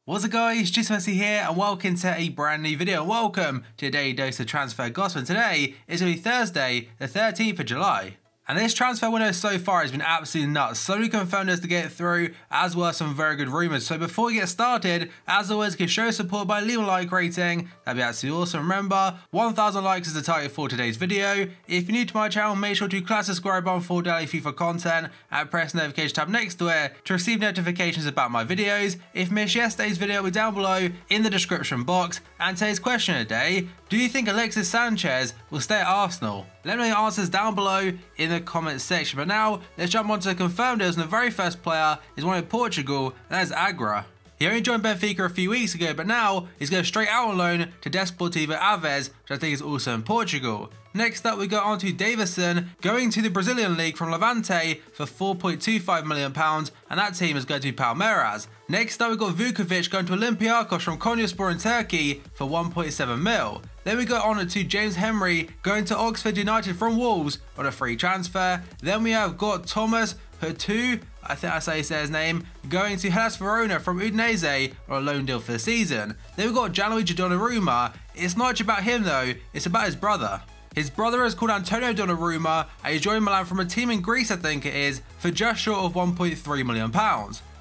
What's up guys, Jim Yosef here and welcome to a brand new video. Welcome to a daily dose of transfer gossip. And today is going to be Thursday, the 13th of July. And this transfer window so far has been absolutely nuts. So many confirmed to get through, as well as some very good rumours. So before we get started, as always, you can show support by leaving a like rating. That'd be absolutely awesome. Remember, 1,000 likes is the target for today's video. If you're new to my channel, make sure to click the subscribe button for daily FIFA content and press the notification tab next to it to receive notifications about my videos. If you missed yesterday's video, it'll be down below in the description box. And today's question of the day, do you think Alexis Sanchez will stay at Arsenal? Let me know your answers down below in the comments section. But now, let's jump on to the confirmed deals, and the very first player is one in Portugal, and that is Agra. He only joined Benfica a few weeks ago, but now he's going straight out on loan to Distrion Alves, which I think is also in Portugal. Next up, we go on to Davison, going to the Brazilian league from Levante for £4.25 million, and that team is going to be Palmeiras. Next up, we got Vukovic going to Olympiacos from Konyaspor in Turkey for 1.7 mil. Then we go on to James Henry going to Oxford United from Wolves on a free transfer. Then we have got Thomas Pertu, I think that's how you say his name, going to Hellas Verona from Udinese on a loan deal for the season. Then we've got Gianluigi Donnarumma. It's not much about him though, it's about his brother. His brother is called Antonio Donnarumma, and he joined Milan from a team in Greece, I think it is, for just short of £1.3 million.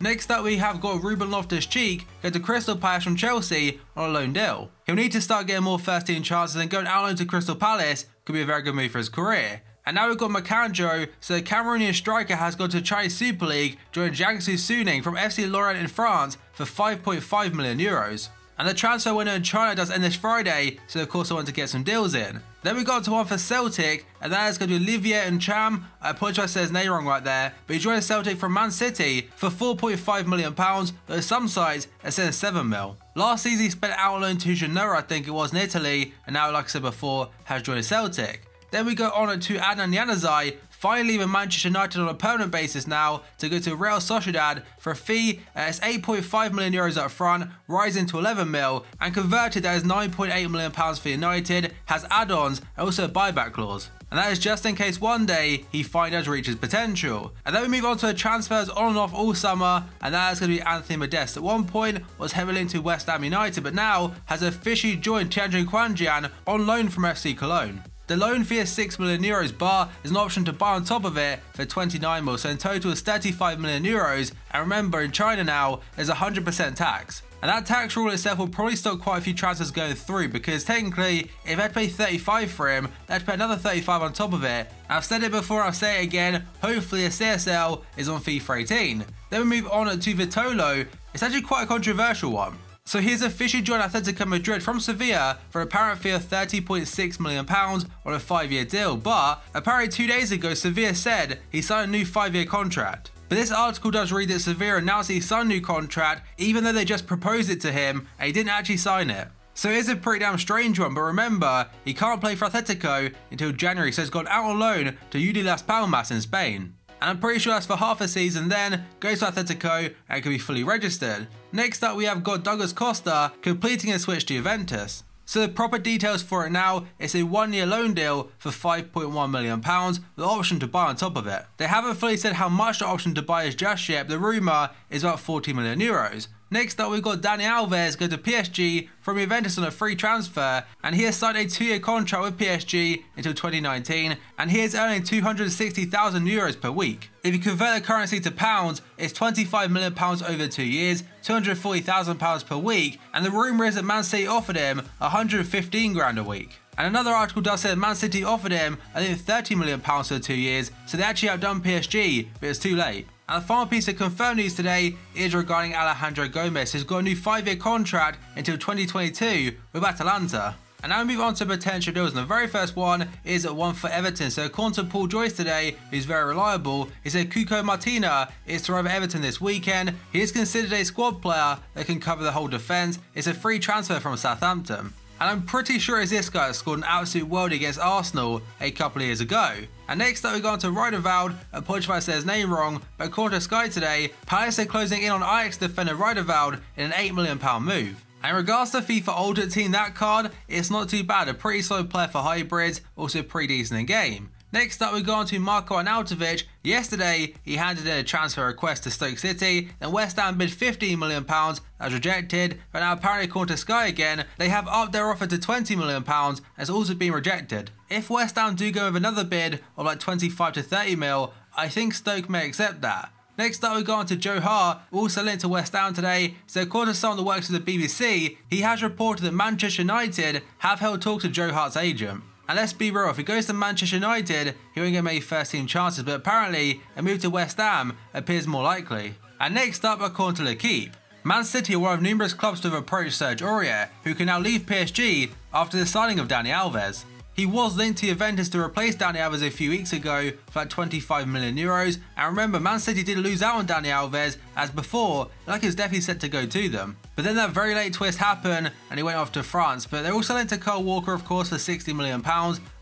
Next up, we have got Ruben Loftus-Cheek going to Crystal Palace from Chelsea on a loan deal. He'll need to start getting more first team chances, and going out loan to Crystal Palace could be a very good move for his career. And now we've got Makanjo, so the Cameroonian striker has gone to Chinese Super League, joining Jiangsu Suning from FC Lorient in France for €5.5 million. And the transfer window in China does end this Friday, so of course I want to get some deals in. Then we got to one for Celtic, and that is going to be Olivier Ncham. I apologise if I said his name wrong right there, but he joined Celtic from Man City for £4.5 million, though some sites are saying 7 mil. Last season he spent out on loan to Genoa, I think it was, in Italy, and now, like I said before, has joined Celtic. Then we go on to Adnan Januzaj, finally leaving Manchester United on a permanent basis now to go to Real Sociedad for a fee. It's €8.5 million up front, rising to 11 mil, and converted that is £9.8 million for United, has add-ons and also a buyback clause. And that is just in case one day he finally does reach his potential. And then we move on to the transfers on and off all summer, and that is going to be Anthony Modeste. At one point was heavily linked to West Ham United, but now has officially joined Tianjin Quanjian on loan from FC Cologne. The loan fee is €6 million, but there's an option to buy on top of it for 29 mil, so in total it's €35 million. And remember, in China now, there's 100% tax. And that tax rule itself will probably stop quite a few transfers going through, because technically, if they had to pay 35 for him, they had to pay another 35 on top of it. And I've said it before, I'll say it again, hopefully a CSL is on FIFA 18. Then we move on to Vitolo. It's actually quite a controversial one. So he's officially joined Atletico Madrid from Sevilla for an apparent fee of £30.6 million on a 5-year deal, but apparently 2 days ago Sevilla said he signed a new 5-year contract. But this article does read that Sevilla announced he signed a new contract even though they just proposed it to him and he didn't actually sign it. So it is a pretty damn strange one, but remember, he can't play for Atletico until January, so he's gone out on loan to UD Las Palmas in Spain. And I'm pretty sure that's for half a season, then goes to Atletico and can be fully registered. Next up, we have got Douglas Costa completing a switch to Juventus. So the proper details for it now, it's a 1-year loan deal for £5.1 million with the option to buy on top of it. They haven't fully said how much the option to buy is just yet, but the rumour is about €40 million. Next up, we've got DANI ALVES going to PSG from Juventus on a free transfer, and he has signed a 2-year contract with PSG until 2019, and he is earning €260,000 per week. If you convert the currency to pounds, it's £25 million over 2 years, £240,000 per week, and the rumour is that Man City offered him £115,000 a week. And another article does say that Man City offered him, I think, £30 million for 2 years, so they actually outdone PSG, but it's too late. And the final piece of confirmed news today is regarding Alejandro Gomez, who's got a new 5-year contract until 2022 with Atalanta. And now we move on to potential deals, and the very first one is one for Everton. So according to Paul Joyce today, who's very reliable, he said Cuco Martina is to arrive at Everton this weekend. He is considered a squad player that can cover the whole defence. It's a free transfer from Southampton. And I'm pretty sure it's this guy that scored an absolute worldie against Arsenal a couple of years ago. And next up we go on to Riedewald. Apologies if I said his name wrong, but according to Sky today, Palace are closing in on Ajax defender Riedewald in an £8 million move. And in regards to FIFA Ultimate Team, that card, it's not too bad. A pretty solid player for hybrids, also pretty decent in game. Next up, we go on to Marko Arnautovic. Yesterday, he handed in a transfer request to Stoke City, then West Ham bid £15 million, that was rejected, but now apparently according to Sky again, they have upped their offer to £20 million, and it's also been rejected. If West Ham do go with another bid of like 25 to 30 mil, I think Stoke may accept that. Next up, we go on to Joe Hart, also linked to West Ham today. So according to someone that works for the BBC, he has reported that Manchester United have held talks with Joe Hart's agent. And let's be real, if he goes to Manchester United, he won't get many first team chances, but apparently a move to West Ham appears more likely. And next up, according to L'Equipe, Man City are one of numerous clubs to have approached Serge Aurier, who can now leave PSG after the signing of Dani Alves. He was linked to Juventus to replace Dani Alves a few weeks ago for like €25 million, and remember, Man City did lose out on Dani Alves as before, like he was definitely set to go to them. But then that very late twist happened and he went off to France, but they're also linked to Kyle Walker of course for £60 million.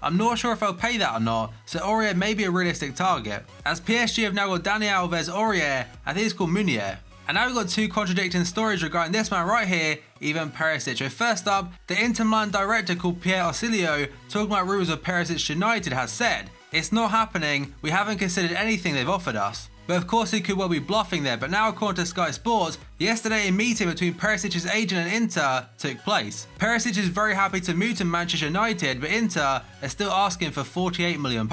I'm not sure if they'll pay that or not, so Aurier may be a realistic target. As PSG have now got Dani Alves, Aurier, I think it's called Meunier. And now we've got two contradicting stories regarding this man right here, Ivan Perisic. So first up, the Inter Milan director called Pierre Ausilio, talking about rumours of Perisic United, has said, "It's not happening, we haven't considered anything they've offered us." But of course he could well be bluffing there, but now according to Sky Sports, yesterday a meeting between Perisic's agent and Inter took place. Perisic is very happy to move to Manchester United, but Inter are still asking for £48 million.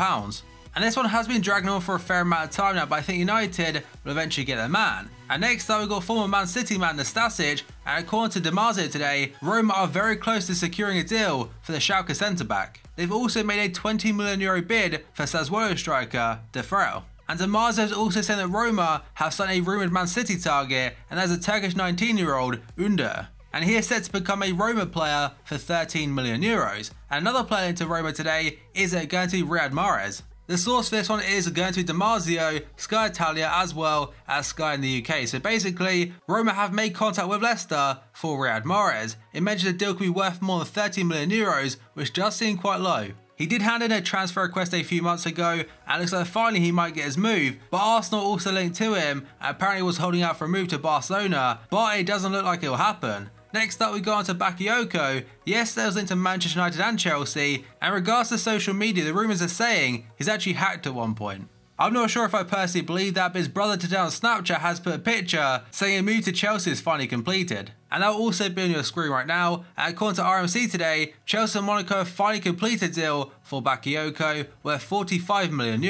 And this one has been dragging on for a fair amount of time now, but I think United will eventually get their man. And next up, we've got former Man City man Nastasic, and according to DiMarzio today, Roma are very close to securing a deal for the Schalke centre-back. They've also made a €20 million bid for Sassuolo striker De Frel. And DiMarzio is also saying that Roma have signed a rumoured Man City target, and that's a Turkish 19-year-old Under. And he is set to become a Roma player for €13 million. And another player into Roma today is going to be Riyad Mahrez. The source for this one is going to be DiMarzio, Sky Italia, as well as Sky in the UK. So basically, Roma have made contact with Leicester for Riyad Mahrez. It mentioned the deal could be worth more than €30 million, which does seem quite low. He did hand in a transfer request a few months ago, and it looks like finally he might get his move, but Arsenal also linked to him, and apparently was holding out for a move to Barcelona, but it doesn't look like it will happen. Next up, we go on to Bakayoko. Yes, there was linked to Manchester United and Chelsea, and in regards to social media, the rumours are saying he's actually hacked at one point. I'm not sure if I personally believe that, but his brother today on Snapchat has put a picture saying a move to Chelsea is finally completed. And that will also be on your screen right now. And according to RMC today, Chelsea and Monaco have finally completed a deal for Bakayoko worth €45 million.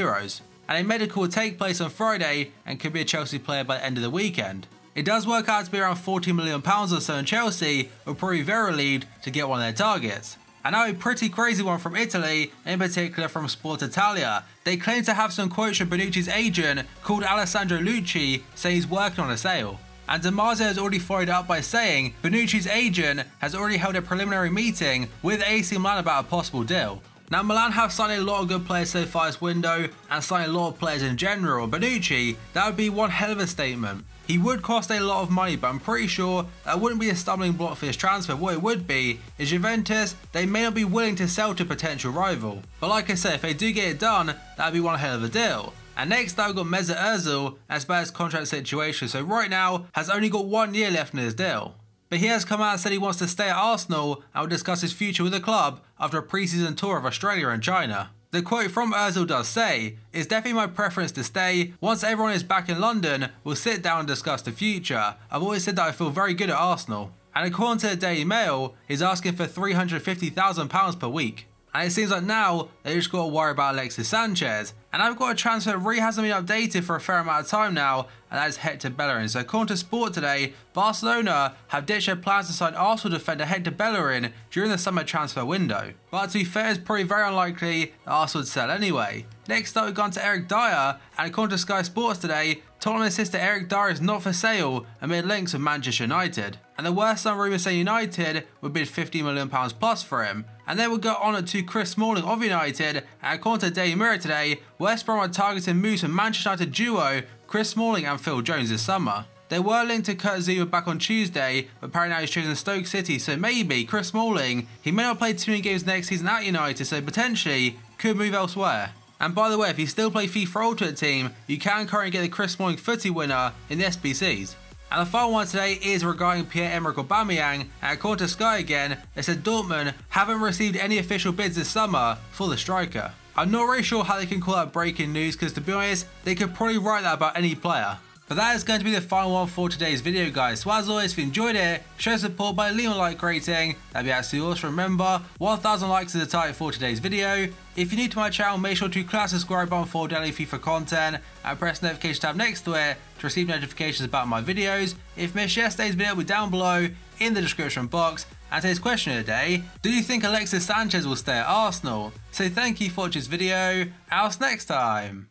And a medical will take place on Friday and could be a Chelsea player by the end of the weekend. It does work out to be around £40 million or so, and Chelsea will probably be very relieved to get one of their targets. And now a pretty crazy one from Italy, in particular from Sport Italia. They claim to have some quotes from Bonucci's agent called Alessandro Lucci saying he's working on a sale. And DiMarzio has already followed up by saying Bonucci's agent has already held a preliminary meeting with AC Milan about a possible deal. Now Milan have signed a lot of good players so far this window and signed a lot of players in general. Bonucci, that would be one hell of a statement. He would cost a lot of money, but I'm pretty sure that wouldn't be a stumbling block for his transfer. What it would be is Juventus, they may not be willing to sell to a potential rival. But like I said, if they do get it done, that would be one hell of a deal. And next up, we've got Mesut Ozil as per his contract situation. So right now, has only got 1 year left in his deal. But he has come out and said he wants to stay at Arsenal and will discuss his future with the club after a pre-season tour of Australia and China. The quote from Ozil does say, "It's definitely my preference to stay. Once everyone is back in London, we'll sit down and discuss the future. I've always said that I feel very good at Arsenal." And according to the Daily Mail, he's asking for £350,000 per week. And it seems like now they just got to worry about Alexis Sanchez. And I've got a transfer that really hasn't been updated for a fair amount of time now, and that is Hector Bellerin. So according to Sport today, Barcelona have ditched their plans to sign Arsenal defender Hector Bellerin during the summer transfer window. But to be fair, it's probably very unlikely that Arsenal would sell anyway. Next up, we've gone to Eric Dyer, and according to Sky Sports today, Tottenham insisted Eric Dyer is not for sale amid links with Manchester United. And there were some rumours saying United would bid £50 million plus for him. And then we'll go on to Chris Smalling of United, and according to Daily Mirror today, West Brom are targeting moves from Manchester United duo Chris Smalling and Phil Jones this summer. They were linked to Kurt Zouma back on Tuesday, but apparently now he's chosen Stoke City, so maybe Chris Smalling, he may not play too many games next season at United, so potentially could move elsewhere. And by the way, if you still play FIFA Ultimate Team, you can currently get the Chris Smalling footy winner in the SBCs. And the final one today is regarding Pierre-Emerick Aubameyang, and according to Sky again, they said Dortmund haven't received any official bids this summer for the striker. I'm not really sure how they can call that breaking news, because to be honest, they could probably write that about any player. But that is going to be the final one for today's video, guys. So as always, if you enjoyed it, show support by leaving a like rating. That'd be absolutely awesome. Remember, 1,000 likes is the target for today's video. If you're new to my channel, make sure to click that subscribe button for daily FIFA content and press the notification tab next to it to receive notifications about my videos. If you missed yesterday's video, it'll be down below in the description box. And today's question of the day, do you think Alexis Sanchez will stay at Arsenal? So thank you for watching this video, and I'll see you next time.